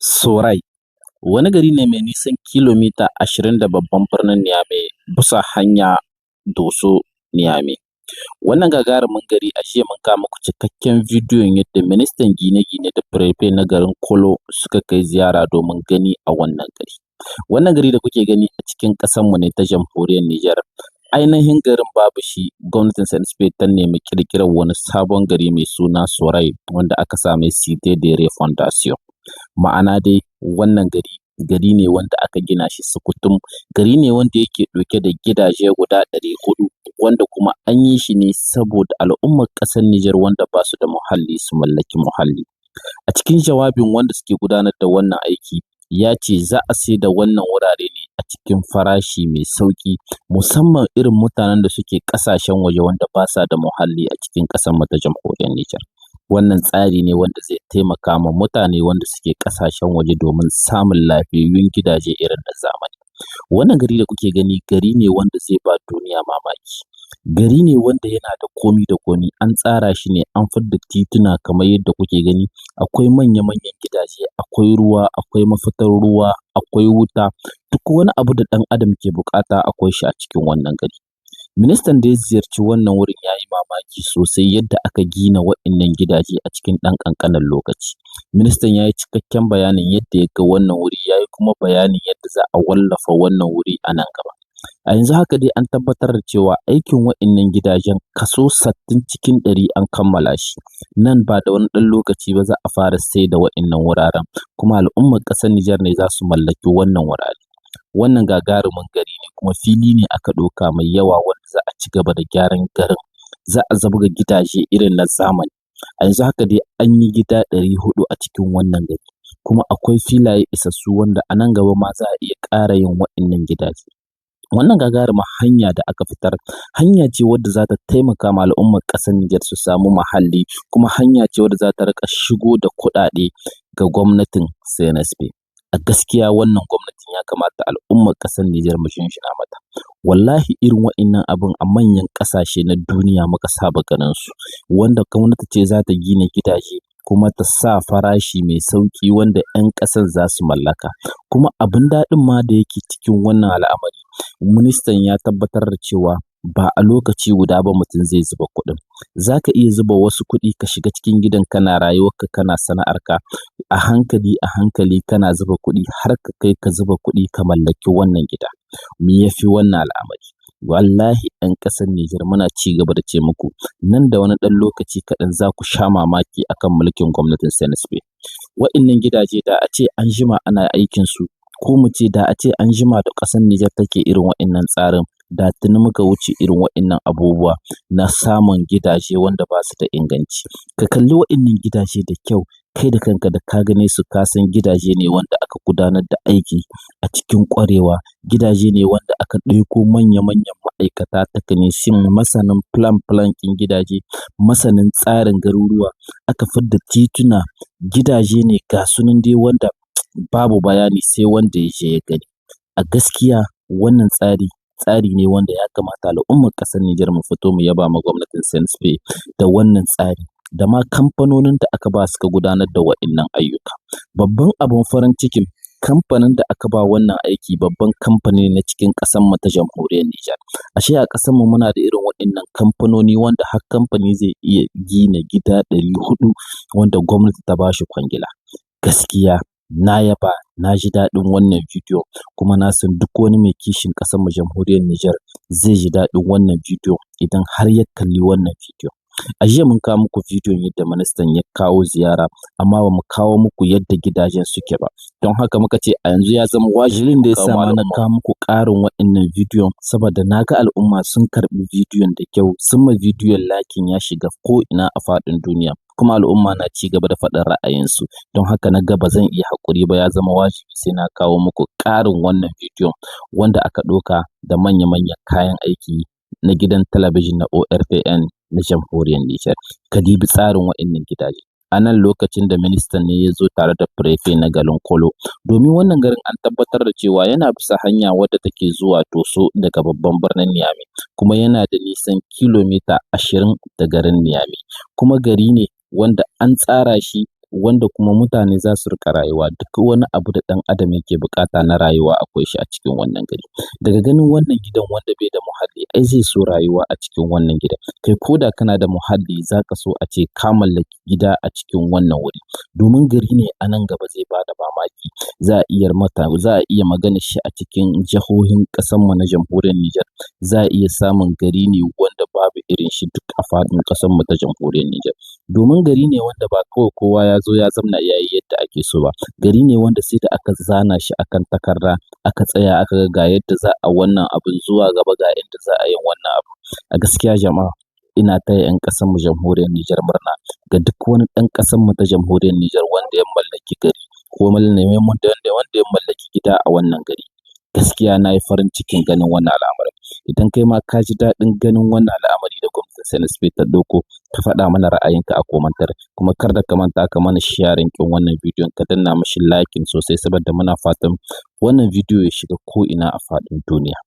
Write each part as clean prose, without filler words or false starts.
Sorai wani gari ne mai nisan kilomita 20 da babban birnin Niamey bisa hanya Doso-Niamey. Wannan gagarumin gari a jiya mun kawo muku cikakken bidiyon yadda ministan gine-gine da Firfe na garin Kolo suka kai ziyara domin gani a wannan gari. Wannan gari da kuke gani a cikin ƙasarmu ne ta jamhuriyar Nijar. Ainihin garin babu shi, gwamnatin CNSP ta nemi ƙirƙirar wani sabon gari mai suna Sorai wanda aka sa mai Cité de Refondation. Ma'ana dai wannan gari ne wanda aka gina shi sukutum, gari ne wanda yake ɗauke da gidaje guda 400 wanda kuma an yi shi ne saboda al'ummar ƙasar Nijar wanda ba su da muhalli su mallaki muhalli. A cikin jawabin wanda suke gudanar da wannan aiki ya ce za a sai da wannan wurare ne a cikin farashi mai sauƙi musamman irin mutanen da suke ƙasashen waje wanda ba sa da muhalli a cikin ƙasarmu ta jamhuriyar Nijar. Wannan tsari ne wanda zai taimaka ma mutane wanda suke ƙasashen waje domin samun lafiyayyun gidaje irin na zamani. Wannan gari da kuke gani gari ne wanda zai ba duniya mamaki. Gari ne wanda yana da komi da komi, an tsara shi ne an fidda tituna kamar yadda kuke gani, akwai manya-manyan gidaje, akwai ruwa, akwai mafitar ruwa, akwai wuta, duk wani abu da ɗan adam ke buƙata akwai shi a cikin wannan gari. Ministan da ya ziyarci wannan wurin ya yi mamaki sosai yadda aka gina waɗannan gidaje a cikin ɗan ƙanƙanen lokaci. Ministan ya yi cikakken bayanin yadda ya ga wannan wuri, ya yi kuma bayanin yadda za a wallafa wannan wuri a nan gaba. A yanzu haka dai an tabbatar da cewa aikin waɗannan gidajen kaso 60 cikin 100 an kammala shi. Nan ba da wani ɗan lokaci ba za a fara sai da waɗannan wuraren, kuma al'ummar ƙasar Nijar ne za su mallaki wannan wurare. Wannan gagarumin gari ne kuma fili ne aka ɗauka mai yawa wanda za a ci gaba da gyaran garin, za a zabga gidaje irin na zamani. A yanzu haka dai an yi gida 400 a cikin wannan gari, kuma akwai filaye isassu wanda a nan gaba ma za a iya ƙara yin waɗannan gidaje. Wannan gagarumar hanya da aka fitar, hanya ce wadda za ta taimaka ma al'ummar ƙasar Nijar su samu muhalli, kuma hanya ce wadda za ta riƙa shigo da kuɗaɗe ga gwamnatin CNSP. A gaskiya wannan gwamnatin ya kamata al'ummar ƙasar Nijar mu shinshina mata. Wallahi irin waɗannan abun a manyan ƙasashe na duniya muka saba ganin su, wanda gwamnati ce za ta gina gidaje kuma ta sa farashi mai sauƙi wanda 'yan ƙasar za su mallaka. Kuma abin daɗin ma da yake cikin wannan al'amari, ministan ya tabbatar da cewa ba a lokaci guda ba mutum zai zuba kuɗin. Za ka iya zuba wasu kuɗi ka shiga cikin gidan kana rayuwarka kana sana'arka, a hankali kana zuba kuɗi har ka kai ka zuba kuɗi ka mallaki wannan gida. Me ya fi wannan al'amari? Wallahi 'yan ƙasar Nijar muna ci gaba da ce muku, nan da wani ɗan lokaci kaɗan za ku sha mamaki akan mulkin gwamnatin CNSP. Waɗannan gidaje da a ce an jima ana aikinsu, ko mu ce da a ce an jima da ƙasar Nijar take irin waɗannan tsarin, da tuni muka wuce irin waɗannan abubuwa na samun gidaje wanda ba su da inganci. Ka kalli waɗannan gidaje da kyau, kai da kanka da ka gane su ka san gidaje ne wanda aka gudanar da aiki a cikin ƙwarewa, gidaje ne wanda aka ɗauko manya-manyan ma'aikata takanisin masanin plan ɗin gidaje, masanin tsarin garuruwa, aka fidda tituna, gidaje ne ga su nan dai wanda babu bayani sai wanda ya je ya gani. A gaskiya wannan tsari ne wanda ya kamata al'ummar ƙasar Nijar mu fito mu yaba ma gwamnatin CNSP da wannan tsari, da ma kamfanonin da aka ba suka gudanar da waɗannan ayyuka. Babban abin farin cikin, kamfanin da aka ba wannan aiki babban kamfani na cikin ƙasarmu ta jamhuriyar Nijar. Ashe a ƙasarmu muna da irin waɗannan kamfanoni wanda har kamfani zai iya gina gida 400 wanda gwamnati ta ba shi kwangila. Gaskiya na yaba, na ji daɗin wannan bidiyo, kuma na san duk wani mai kishin ƙasarmu jamhuriyar Nijar zai ji daɗin wannan bidiyo idan har ya kalli wannan bidiyo. A jiya mun kawo muku bidiyon yadda ministan ya kawo ziyara, amma ba mu kawo muku yadda gidajen suke ba. Don haka muka ce a yanzu ya zama wajibin da ya sa na kawo muku ƙarin waɗannan bidiyon, saboda na ga al'umma sun karɓi bidiyon da kyau, sun ma bidiyon lakin ya shiga ko'ina a faɗin duniya. Kuma al'umma na ci gaba da faɗin ra'ayinsu, don haka na ga ba zan iya haƙuri ba, ya zama wajibi sai na kawo muku ƙarin wannan bidiyon wanda aka ɗauka da manya-manyan kayan aiki na gidan talabijin na ORTN na jamhuriyar Nijar. Ka dibi tsarin waɗannan gidaje. A nan lokacin da ministan ne ya zo tare da Firfe na garin Kolo, domin wannan garin an tabbatar da cewa yana bisa hanya wadda take zuwa Doso daga babban birnin Niamey, kuma yana da nisan kilomita 20 da garin Niamey, kuma gari ne wanda an tsara shi wanda kuma mutane za su riƙa rayuwa. Duk wani abu da ɗan adam yake buƙata na rayuwa akwai shi a cikin wannan gari. Daga ganin wannan gidan wanda bai da muhalli ai zai so rayuwa a cikin wannan gidan. Kai ko da kana da muhalli za ka so a ce ka mallaki gida a cikin wannan wuri, domin gari ne a nan gaba zai bada mamaki. Za a iya maganar shi a cikin jihohin ƙasarmu na jamhuriyar Nijar. Za a iya samun gari ne wanda babu irin shi duk a faɗin ƙasarmu ta jamhuriyar Nijar. Domin gari ne wanda ba kawai kowa ya zo ya zamna ya yi yadda ake so ba. Gari ne wanda sai da aka zana shi akan takarda, aka tsaya aka ga yadda za a wannan abun zuwa gaba ga yadda za a yi wannan abu. A gaskiya jama'a ina taya 'yan ƙasarmu jamhuriyar Nijar murna, ga duk wani ɗan ƙasarmu ta jamhuriyar Nijar wanda ya mallaki gari ko wanda ya mallaki gida a wannan gari. Gaskiya na yi farin cikin ganin wannan al'amarin. Idan kai ma ka ji daɗin ganin wannan al'amari da gwamnatin CNSP ta ɗauko, ka faɗa mana ra'ayinka a komantar. Kuma kar da ka manta ka mana sharing ɗin wannan bidiyon, ka danna mashi liking sosai saboda muna fatan wannan bidiyo ya shiga ko'ina a faɗin duniya.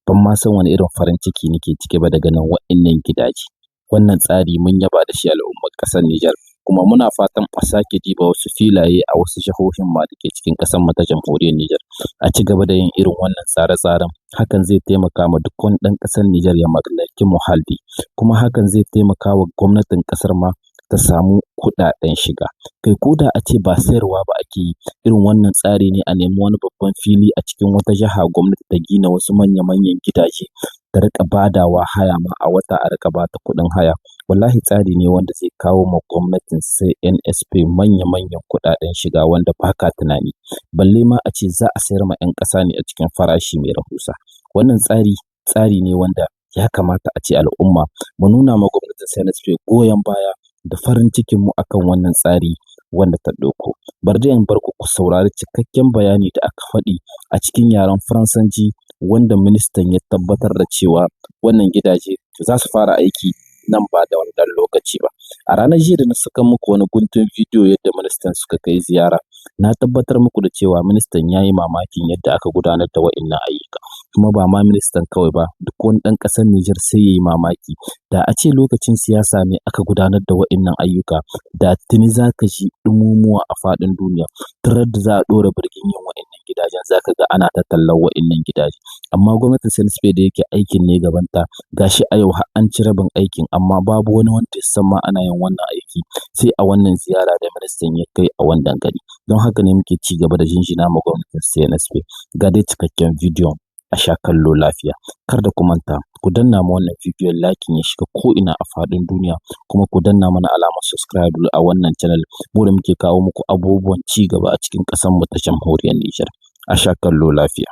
Ban ma san wani irin farin ciki nake ciki ba da ganin wa'innan gidaje. Wannan tsari mun yaba da shi al'ummar ƙasar Nijar, kuma muna fatan a sake diba wasu filaye a wasu jihohin ma da ke cikin ƙasarmu ta jamhuriyar Nijar. A ci gaba da yin irin wannan tsare-tsaren, hakan zai taimaka ma duk wani ɗan ƙasar Nijar ya mallaki muhalli, kuma hakan zai taimaka wa gwamnatin ƙasar ma ta samu kuɗaɗen shiga. Kai ko da a ce ba sayarwa ba ake yi, irin wannan tsari ne a nemi wani babban fili a cikin wata jiha gwamnati ta gina wasu manya-manyan gidaje ta riƙa badawa haya ma a wata a riƙa bata kuɗin haya. Wallahi tsari ne wanda zai kawo ma gwamnatin CNSP manya-manyan kuɗaɗen shiga wanda ba ka tunani. Balle ma a ce za a sayar ma 'yan ƙasa ne a cikin farashi mai rahusa. Wannan tsari ne wanda ya kamata a ce al'umma mu nuna ma gwamnatin CNSP goyon baya da farin cikinmu akan wannan tsari wanda ta ɗauko. Bari dai in bar ku saurari cikakken bayani da aka faɗi a cikin yaren Faransanci wanda ministan ya tabbatar da cewa wannan gidaje za su fara aiki nan ba da wani ɗan lokaci ba. A ranar jiya da na saka muku wani guntun bidiyo yadda ministan suka kai ziyara, na tabbatar muku da cewa ministan ya yi mamakin yadda aka gudanar da wa'innan ayyuka. Kuma ba ma ministan kawai ba, duk wani ɗan ƙasar Nijar sai ya yi mamaki. Da a ce lokacin siyasa ne aka gudanar da wa'innan ayyuka, da tuni za ka ji ɗumumuwa a faɗin duniya. Tarar da za a ɗora birgin yin wa'innan gidajen za ka ga ana ta tallan wa'innan gidaje. Amma gwamnatin CNSP da yake aikin ne gabanta, gashi a yau har an ci rabin aikin amma babu wani wanda ya san ma ana yin wannan aiki sai a wannan ziyara da ministan ya kai a wannan gari. Don haka ne muke ci gaba da jinjina ma gwamnatin CNSP. Ga dai cikakken bidiyon a sha kallo lafiya. Kar da ku manta ku danna ma wannan bidiyon lakin ya shiga ko'ina a faɗin duniya, kuma ku danna mana alamar subscribe a wannan channel mu da muke kawo muku abubuwan ci gaba a cikin ƙasarmu ta jamhuriyar Nijar. A sha kallo lafiya.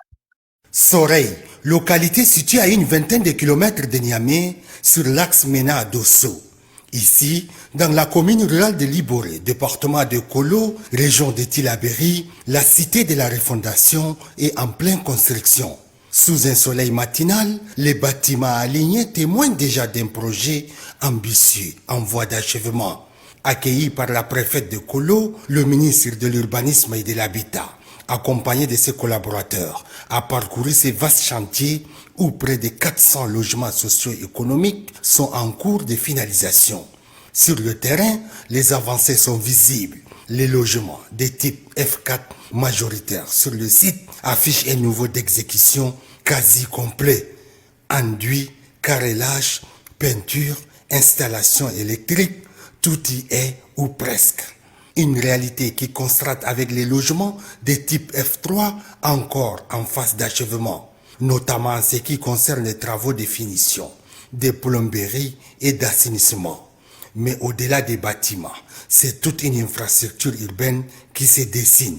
Soreil, localité située à une vingtaine de kilomètres de Niamey sur l'axe Mena à Dosso. Ici, dans la commune rurale de Liboré, département de Kolo, région de Tillabéri, la cité de la refondation est en pleine construction. Sous un soleil matinal, les bâtiments alignés témoignent déjà d'un projet ambitieux en voie d'achèvement. Accueilli par la préfète de Kolo, le ministre de l'Urbanisme et de l'Habitat, accompagné de ses collaborateurs, a parcouru ces vastes chantiers où près de 400 logements socio-économiques sont en cours de finalisation. Sur le terrain, les avancées sont visibles. Les logements de type F4 majoritaires sur le site affichent un niveau d'exécution quasi complet. Enduit, carrelage, peinture, installation électrique, tout y est ou presque. Une réalité qui contraste avec les logements de type F3 encore en phase d'achèvement, notamment en ce qui concerne les travaux de finition, de plomberie et d'assainissement. Mais au-delà des bâtiments, c'est toute une infrastructure urbaine qui se dessine.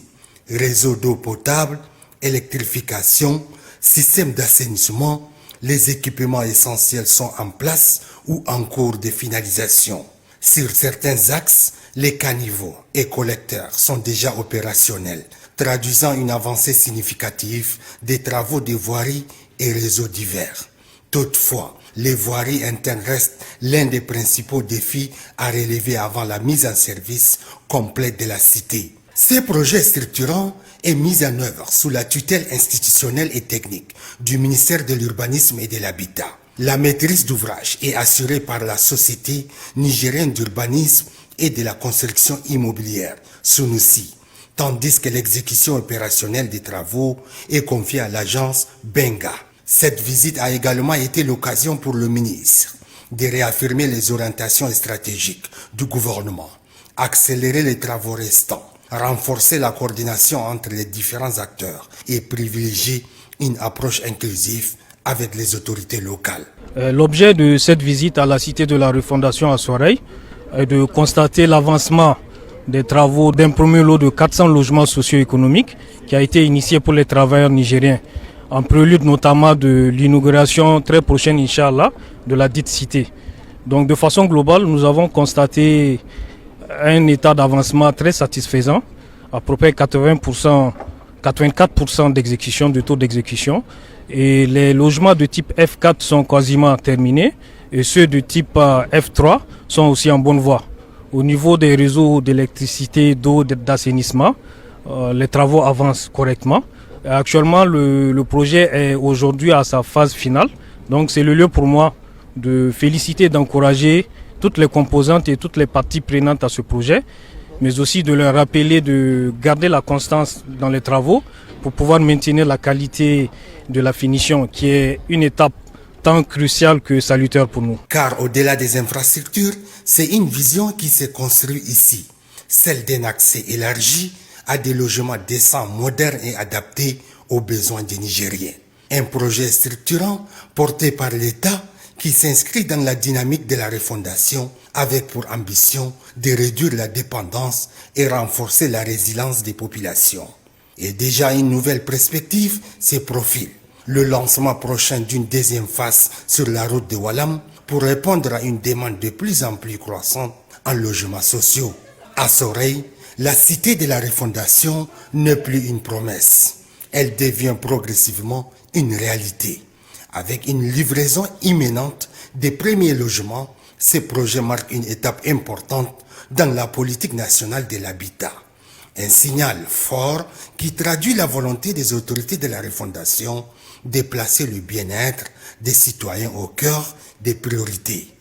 Réseau d'eau potable, électrification, système d'assainissement, les équipements essentiels sont en place ou en cours de finalisation. Sur certains axes, les caniveaux et collecteurs sont déjà opérationnels, traduisant une avancée significative des travaux de voirie et réseaux divers. Toutefois, les voiries internes restent l'un des principaux défis à relever avant la mise en service complète de la cité. Ce projet structurant est mis en œuvre sous la tutelle institutionnelle et technique du ministère de l'Urbanisme et de l'Habitat. La maîtrise d'ouvrage est assurée par la Société nigérienne d'urbanisme et de la construction immobilière, Sunusi, tandis que l'exécution opérationnelle des travaux est confiée à l'agence Benga. Cette visite a également été l'occasion pour le ministre de réaffirmer les orientations stratégiques du gouvernement, accélérer les travaux restants, renforcer la coordination entre les différents acteurs et privilégier une approche inclusive avec les autorités locales. L'objet de cette visite à la Cité de la Refondation à Soreil est de constater l'avancement des travaux d'un premier lot de 400 logements socio-économiques qui a été initié pour les travailleurs nigériens, en prélude notamment de l'inauguration très prochaine, Inch'Allah, de la dite cité. Donc de façon globale, nous avons constaté un état d'avancement très satisfaisant, à peu près 84% d'exécution, de taux d'exécution. Et les logements de type F4 sont quasiment terminés et ceux de type F3 sont aussi en bonne voie. Au niveau des réseaux d'électricité, d'eau, d'assainissement, les travaux avancent correctement. Et actuellement, le projet est aujourd'hui à sa phase finale. Donc c'est le lieu pour moi de féliciter, d'encourager toutes les composantes et toutes les parties prenantes à ce projet, mais aussi de leur rappeler de garder la constance dans les travaux pour pouvoir maintenir la qualité de la finition, qui est une étape tant cruciale que salutaire pour nous. Car au-delà des infrastructures, c'est une vision qui s'est construite ici, celle d'un accès élargi à des logements décents, modernes et adaptés aux besoins des Nigériens. Un projet structurant porté par l'État qui s'inscrit dans la dynamique de la refondation avec pour ambition de réduire la dépendance et renforcer la résilience des populations. Et déjà une nouvelle perspective se profile. Le lancement prochain d'une deuxième phase sur la route de Walam pour répondre à une demande de plus en plus croissante en logements sociaux. À Soreil, la cité de la refondation n'est plus une promesse. Elle devient progressivement une réalité. Avec une livraison imminente des premiers logements, ce projet marque une étape importante dans la politique nationale de l'habitat. Un signal fort qui traduit la volonté des autorités de la refondation de placer le bien-être des citoyens au cœur des priorités.